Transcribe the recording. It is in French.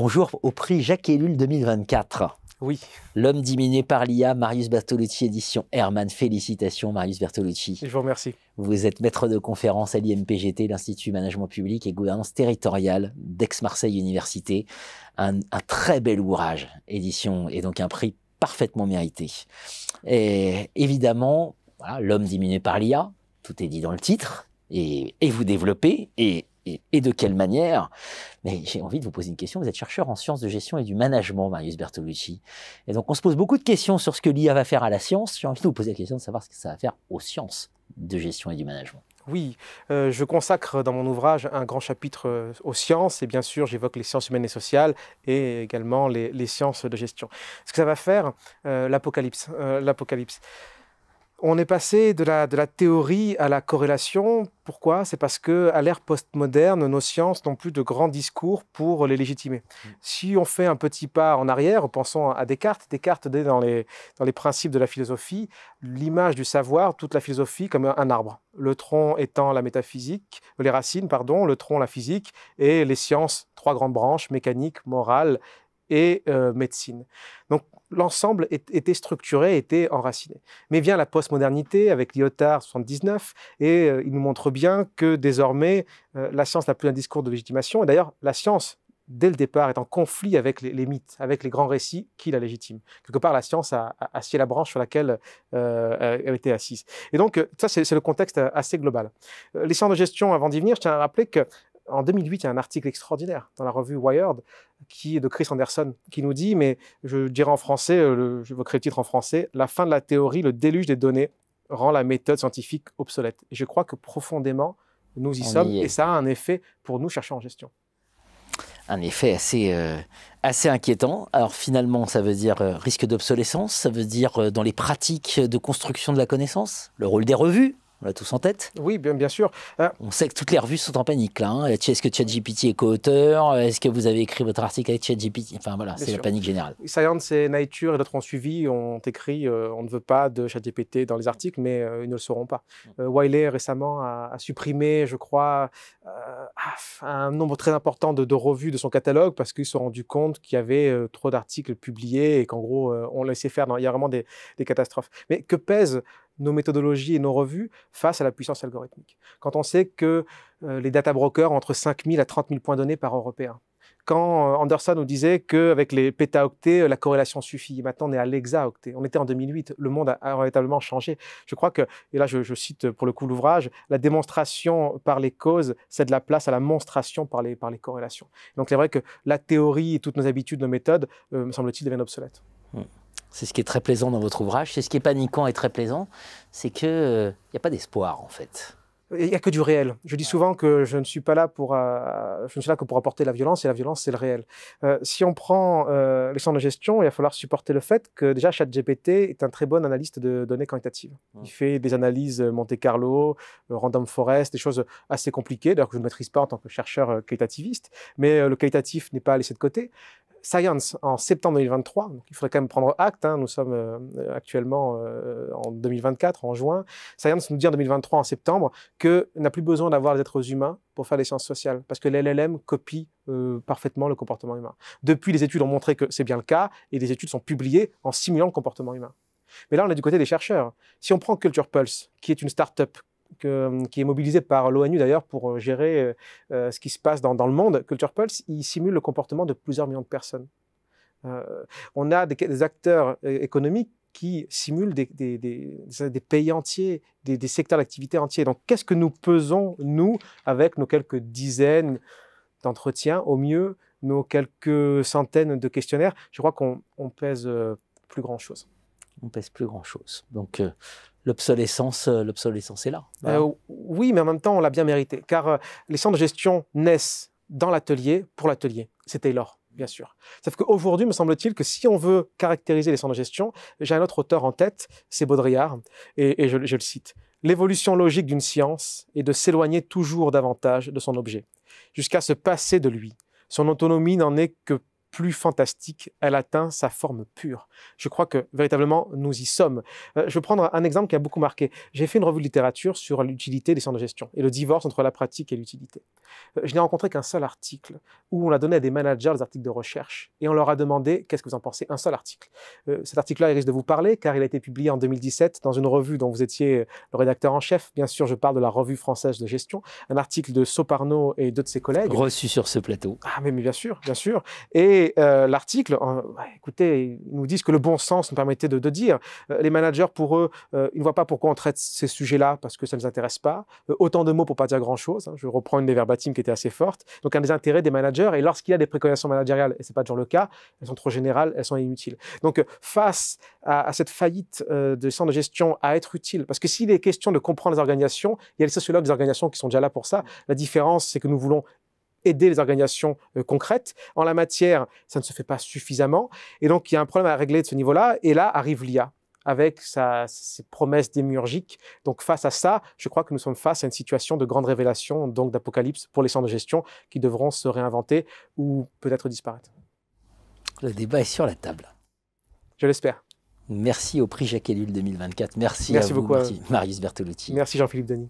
Bonjour au prix Jacques Ellul 2024. Oui. L'homme diminué par l'IA, Marius Bertolucci, édition Hermann. Félicitations Marius Bertolucci. Je vous remercie. Vous êtes maître de conférence à l'IMPGT, l'Institut Management Public et Gouvernance Territoriale d'Aix-Marseille Université. Un très bel ouvrage, édition, et donc un prix parfaitement mérité. Et évidemment, voilà, l'homme diminué par l'IA, tout est dit dans le titre, et vous développez, et de quelle manière? Mais j'ai envie de vous poser une question. Vous êtes chercheur en sciences de gestion et du management, Marius Bertolucci. Et donc, on se pose beaucoup de questions sur ce que l'IA va faire à la science. J'ai envie de vous poser la question de savoir ce que ça va faire aux sciences de gestion et du management. Oui, je consacre dans mon ouvrage un grand chapitre aux sciences, et bien sûr, j'évoque les sciences humaines et sociales, et également les sciences de gestion. Ce que ça va faire, l'apocalypse. On est passé de la théorie à la corrélation. Pourquoi? C'est parce qu'à l'ère postmoderne, nos sciences n'ont plus de grands discours pour les légitimer. Si on fait un petit pas en arrière, pensons à Descartes. Descartes, dans les principes de la philosophie, l'image du savoir, toute la philosophie comme un arbre. Le tronc étant la métaphysique, les racines, pardon, le tronc la physique, et les sciences, trois grandes branches, mécanique, morale et médecine. Donc, l'ensemble était structuré, était enraciné. Mais vient la postmodernité avec Lyotard 79 et il nous montre bien que désormais, la science n'a plus un discours de légitimation. Et d'ailleurs, la science, dès le départ, est en conflit avec les mythes, avec les grands récits qui la légitiment. Quelque part, la science a scié la branche sur laquelle elle était assise. Et donc, ça, c'est le contexte assez global. Les sciences de gestion, avant d'y venir, je tiens à rappeler que en 2008, il y a un article extraordinaire dans la revue Wired qui est de Chris Anderson qui nous dit, mais je dirais en français, j'évoquerai le titre en français, « La fin de la théorie, le déluge des données rend la méthode scientifique obsolète ». Et je crois que profondément, nous y sommes et ça a un effet pour nous, chercheurs en gestion. Un effet assez inquiétant. Alors finalement, ça veut dire risque d'obsolescence, ça veut dire dans les pratiques de construction de la connaissance, le rôle des revues. On l'a tous en tête? Oui, bien sûr. On sait que toutes les revues sont en panique là. Hein. Est-ce que ChatGPT est co-auteur? Est-ce que vous avez écrit votre article avec ChatGPT? Enfin voilà, c'est la panique générale. Science et Nature et d'autres ont suivi, ont écrit on ne veut pas de ChatGPT dans les articles, mais ils ne le sauront pas. Wiley récemment a supprimé, je crois, un nombre très important de revues de son catalogue parce qu'ils se sont rendus compte qu'il y avait trop d'articles publiés et qu'en gros, on laissait faire. Non, il y a vraiment des catastrophes. Mais que pèsent nos méthodologies et nos revues face à la puissance algorithmique? Quand on sait que les data brokers ont entre 5 000 à 30 000 points donnés par Européen. Quand Anderson nous disait qu'avec les pétaoctets, la corrélation suffit. Maintenant, on est à l'hexaoctet. On était en 2008. Le monde a véritablement changé. Je crois que, et là je cite pour le coup l'ouvrage, la démonstration par les causes cède la place à la monstration par les corrélations. Donc c'est vrai que la théorie et toutes nos habitudes, nos méthodes, me semble-t-il, deviennent obsolètes. C'est ce qui est très plaisant dans votre ouvrage. C'est ce qui est paniquant et très plaisant, c'est qu'il n'y a pas d'espoir en fait. Il n'y a que du réel. Je dis souvent que je ne suis pas là je ne suis là que pour apporter la violence, et la violence, c'est le réel. Si on prend les sciences de gestion, il va falloir supporter le fait que déjà ChatGPT est un très bon analyste de données quantitatives. Il fait des analyses Monte Carlo, Random Forest, des choses assez compliquées, d'ailleurs que je ne maîtrise pas en tant que chercheur qualitativiste, mais le qualitatif n'est pas à laisser de côté. Science, en septembre 2023, donc il faudrait quand même prendre acte, hein, nous sommes actuellement en 2024, en juin. Science nous dit en 2023, en septembre, qu'on n'a plus besoin d'avoir les êtres humains pour faire des sciences sociales, parce que l'LLM copie parfaitement le comportement humain. Depuis, les études ont montré que c'est bien le cas, et des études sont publiées en simulant le comportement humain. Mais là, on est du côté des chercheurs. Si on prend Culture Pulse, qui est une start-up qui est mobilisé par l'ONU d'ailleurs pour gérer ce qui se passe dans le monde. Culture Pulse, il simule le comportement de plusieurs millions de personnes. On a des acteurs économiques qui simulent des pays entiers, des secteurs d'activité entiers. Donc, qu'est-ce que nous pesons, nous, avec nos quelques dizaines d'entretiens, au mieux, nos quelques centaines de questionnaires? Je crois qu'on pèse plus grand-chose. On pèse plus grand-chose. Donc, l'obsolescence est là. Oui, mais en même temps, on l'a bien mérité. Car les centres de gestion naissent dans l'atelier, pour l'atelier. C'est Taylor, bien sûr. Sauf qu'aujourd'hui, me semble-t-il que si on veut caractériser les centres de gestion, j'ai un autre auteur en tête, c'est Baudrillard, et je le cite. « L'évolution logique d'une science est de s'éloigner toujours davantage de son objet, jusqu'à se passer de lui. Son autonomie n'en est que plus fantastique, elle atteint sa forme pure. Je crois que véritablement, nous y sommes. Je vais prendre un exemple qui a beaucoup marqué. J'ai fait une revue de littérature sur l'utilité des centres de gestion et le divorce entre la pratique et l'utilité. Je n'ai rencontré qu'un seul article où on a donné à des managers des articles de recherche et on leur a demandé qu'est-ce que vous en pensez. Un seul article. Cet article-là, il risque de vous parler car il a été publié en 2017 dans une revue dont vous étiez le rédacteur en chef. Bien sûr, je parle de la Revue française de gestion, un article de Soparno et deux de ses collègues. Reçu sur ce plateau. Ah, mais bien sûr, bien sûr. Et l'article, écoutez, ils nous disent que le bon sens nous permettait de dire, les managers, pour eux, ils ne voient pas pourquoi on traite ces sujets-là parce que ça ne les intéresse pas. Autant de mots pour pas dire grand-chose. Hein. Je reprends une des verbatims qui était assez forte. Donc, un des intérêts des managers, et lorsqu'il y a des préconisations managériales, et ce n'est pas toujours le cas, elles sont trop générales, elles sont inutiles. Donc, face à cette faillite de centres de gestion à être utile, parce que s'il est question de comprendre les organisations, il y a les sociologues des organisations qui sont déjà là pour ça. La différence, c'est que nous voulons aider les organisations concrètes. En la matière, ça ne se fait pas suffisamment. Et donc, il y a un problème à régler de ce niveau-là. Et là arrive l'IA avec ses promesses démiurgiques. Donc, face à ça, je crois que nous sommes face à une situation de grande révélation, donc d'apocalypse pour les centres de gestion qui devront se réinventer ou peut-être disparaître. Le débat est sur la table. Je l'espère. Merci au prix Jacques Ellul 2024. Merci à vous, beaucoup, Marius Bertolotti. Merci Jean-Philippe Denis.